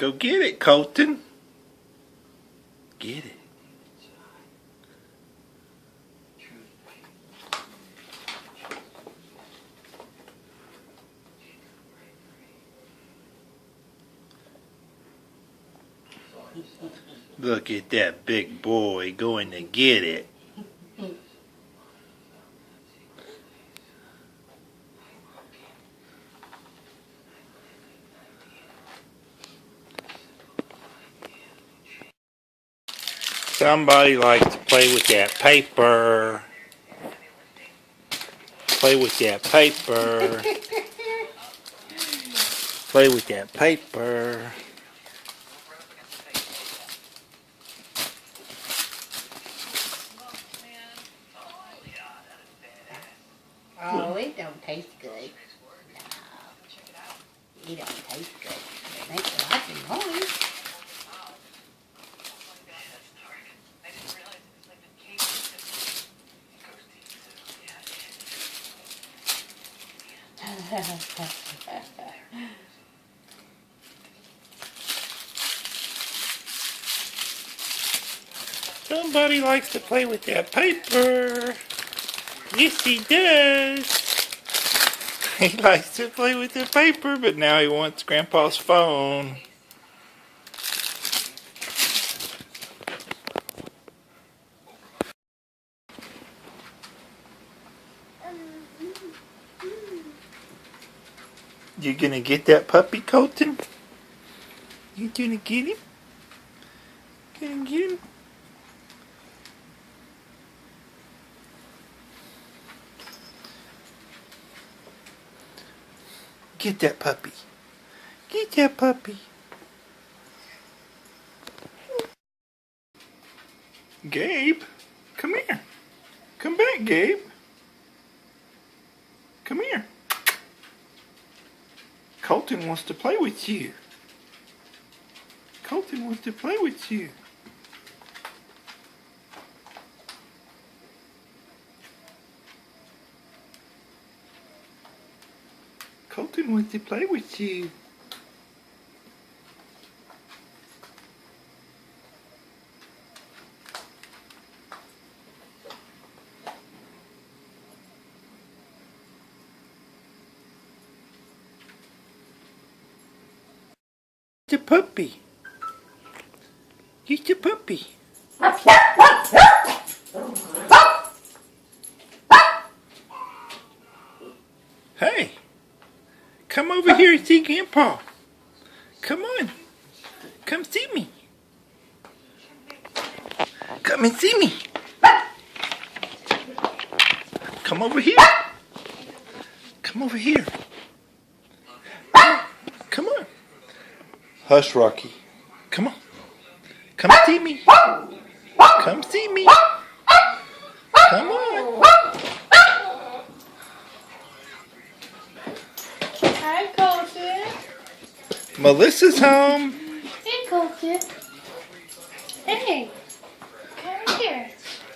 Go get it, Colton. Get it. Look at that big boy going to get it. Somebody likes to play with that paper. Play with that paper. Play with that paper. Oh, it don't taste good. No, it don't taste good. It makes lots of noise. Somebody likes to play with that paper. Yes, he does. He likes to play with the paper, but now he wants Grandpa's phone. You gonna get that puppy, Colton? You gonna get him? Gonna get him? Get that puppy. Get that puppy. Gabe, come here. Come back, Gabe. Come here. Colton wants to play with you. Colton wants to play with you. Colton wants to play with you. The puppy. Get the puppy. Hey, come over here and see Grandpa. Come on. Come see me. Come and see me. Come over here. Come over here. Come on. Hush, Rocky. Come on. Come see me. Come see me. Come on. Hi, Colton. Melissa's home. Hey, Colton. Hey, come here.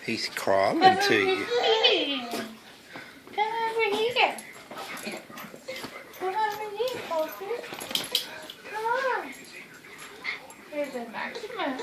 He's crawling to you. Come over here. Come over here, Colton. Come on. Here's a maximum.